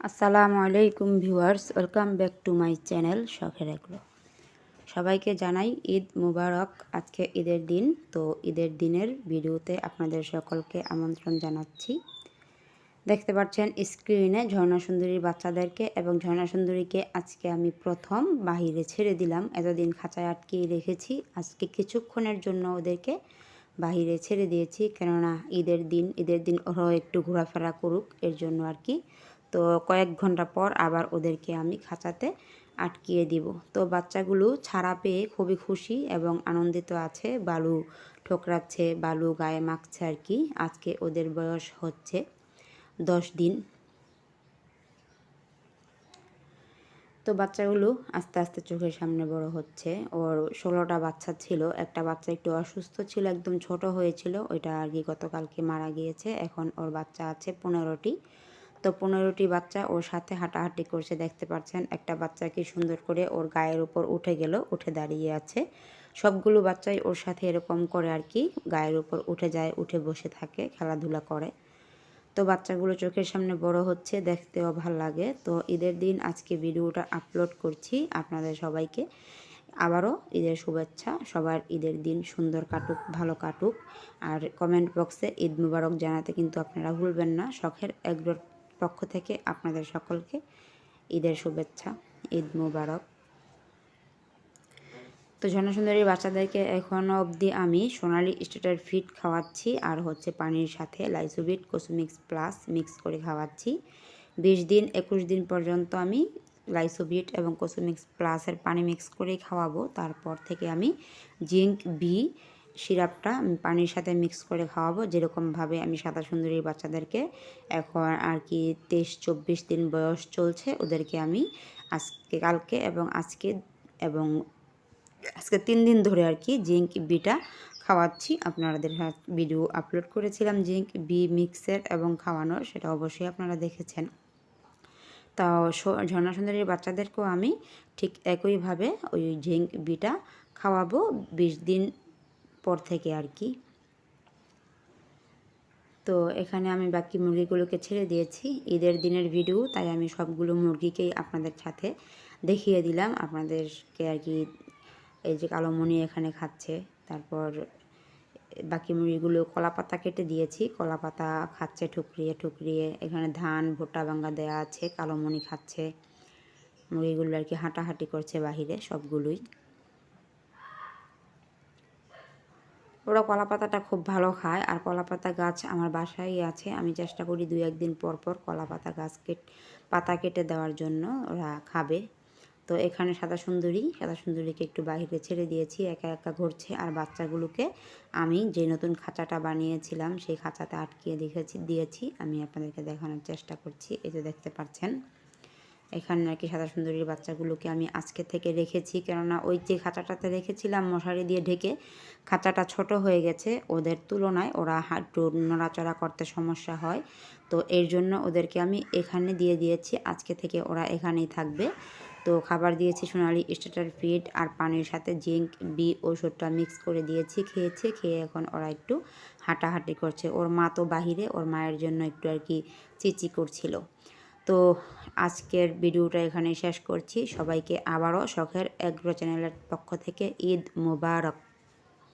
আসসালামু আলাইকুম viewers, welcome back to my channel শখের এগুলো। সবাইকে জানাই ঈদ মুবারক। আজকে ঈদের দিন, তো ঈদের দিনের ভিডিওতে আপনাদের সকলকে আমন্ত্রণ জানাচ্ছি। দেখতে পাচ্ছেন স্ক্রিনে ঝর্ণা সুন্দরীর বাচ্চাদেরকে, এবং ঝর্ণা সুন্দরীকে আজকে আমি প্রথম বাহিরে ছেড়ে দিলাম। এতদিন খাঁচায় আটকিয়ে রেখেছি, আজকে কিছুক্ষণের জন্য ওদেরকে বাহিরে ছেড়ে দিয়েছি, কেননা ঈদের দিন ওরাও একটু ঘোরাফেরা করুক, এর জন্য আর কি। তো কয়েক ঘন্টা পর আবার ওদেরকে আমি খাঁচাতে আটকিয়ে দিব। তো বাচ্চাগুলো ছাড়া পেয়ে খুবই খুশি এবং আনন্দিত আছে। বালু ঠোকরাচ্ছে, বালু গায়ে মাখছে আর কি। আজকে ওদের বয়স হচ্ছে 10 দিন। তো বাচ্চাগুলো আস্তে আস্তে চোখের সামনে বড় হচ্ছে। ওর 16টা বাচ্চা ছিল, একটা বাচ্চা একটু অসুস্থ ছিল, একদম ছোট হয়েছিল, ওইটা আর কি গতকালকে মারা গিয়েছে। এখন ওর বাচ্চা আছে 15টি। তো 15টি বাচ্চা ওর সাথে হাঁটাহাঁটি করছে, দেখতে পাচ্ছেন। একটা বাচ্চা কি সুন্দর করে ওর গায়ের উপর উঠে গেল, উঠে দাঁড়িয়ে আছে। সবগুলো বাচ্চাই ওর সাথে এরকম করে আর কি, গায়ের উপর উঠে যায়, উঠে বসে থাকে, খেলাধুলা করে। তো বাচ্চাগুলো চোখের সামনে বড় হচ্ছে, দেখতেও ভাল লাগে। তো ঈদের দিন আজকে ভিডিওটা আপলোড করছি আপনাদের সবাইকে। আবারও ঈদের শুভেচ্ছা। সবার ঈদের দিন সুন্দর কাটুক, ভালো কাটুক। আর কমেন্ট বক্সে ঈদ মুবারক জানাতে কিন্তু আপনারা ভুলবেন না। শখের এগ্রোর পক্ষ থেকে আপনাদের সকলকে ঈদের শুভেচ্ছা, ঈদ মুবারক। তো ঝর্ণা সুন্দরীর বাচ্চাদেরকে এখনও অবধি আমি সোনালি স্টার্টার ফিড খাওয়াচ্ছি, আর হচ্ছে পানির সাথে লাইসোবিট কোসোমিক্স প্লাস মিক্স করে খাওয়াচ্ছি। 20 দিন 21 দিন পর্যন্ত আমি লাইসোবিট এবং কোসোমিক্স প্লাসের পানি মিক্স করেই খাওয়াবো। তারপর থেকে আমি জিঙ্ক বি সিরাপটা পানির সাথে মিক্স করে খাওয়াবো, যেরকমভাবে আমি সাদা সুন্দরীর বাচ্চাদেরকে এখন আর কি 23-24 দিন বয়স চলছে, ওদেরকে আমি কালকে এবং আজকে 3 দিন ধরে আর কি জিঙ্ক বিটা খাওয়াচ্ছি। আপনাদের ভিডিও আপলোড করেছিলাম জিঙ্ক বি মিক্সের এবং খাওয়ানোর, সেটা অবশ্যই আপনারা দেখেছেন। তাও ঝর্ণা সুন্দরীর বাচ্চাদেরকেও আমি ঠিক একইভাবে ওই জিঙ্ক বিটা খাওয়াবো 20 দিন পর থেকে আর কি। তো এখানে আমি বাকি মুরগিগুলোকে ছেড়ে দিয়েছি, ঈদের দিনের ভিডিও, তাই আমি সবগুলো মুরগিকেই আপনাদের সাথে দেখিয়ে দিলাম আপনাদেরকে আর কি। এই যে কালোমণি এখানে খাচ্ছে, তারপর বাকি মুরগিগুলো কলা পাতা কেটে দিয়েছি, কলা পাতা খাচ্ছে ঠুকরিয়ে ঠুকরিয়ে। এখানে ধান ভুট্টা ভাঙ্গা দেওয়া আছে, কালোমণি খাচ্ছে। মুরগিগুলো আর কি হাঁটাহাঁটি করছে বাহিরে সবগুলোই। ওরা কলা পাতাটা খুব ভালো খায়, আর কলা পাতা গাছ আমার বাসায় আছে। আমি চেষ্টা করি 2-1 দিন পর পর কলা পাতা গাছ পাতা কেটে দেওয়ার জন্য, ওরা খাবে। তো এখানে সাদা সুন্দরীকে একটু বাইরে ছেড়ে দিয়েছি, একা একা ঘুরছে। আর বাচ্চাগুলোকে আমি যে নতুন খাঁচাটা বানিয়েছিলাম সেই খাঁচাতে আটকিয়ে দিয়েছি। আমি আপনাদেরকে দেখানোর চেষ্টা করছি। এই যে দেখতে পাচ্ছেন, এখানে আর কি সাদা সুন্দরীর বাচ্চাগুলোকে আমি আজকে থেকে রেখেছি, কেননা ওই যে খাঁচাটাতে রেখেছিলাম মশারি দিয়ে ঢেকে, খাঁচাটা ছোট হয়ে গেছে ওদের তুলনায়, ওরা একটু নড়াচড়া করতে সমস্যা হয়। তো এর জন্য ওদেরকে আমি এখানে দিয়ে দিয়েছি, আজকে থেকে ওরা এখানেই থাকবে। তো খাবার দিয়েছি সোনালি স্টার্টার ফিড, আর পানির সাথে জিঙ্ক বি ওষুধটা মিক্স করে দিয়েছি, খেয়েছে। খেয়ে এখন ওরা একটু হাঁটাহাঁটি করছে। ওর মা তো বাহিরে, ওর মায়ের জন্য একটু আর কি চিচি করছিল। তো আজকের ভিডিওটা এখানে শেষ করছি। সবাইকে আবারও শখের এগ্রো চ্যানেলের পক্ষ থেকে ঈদ মুবারক।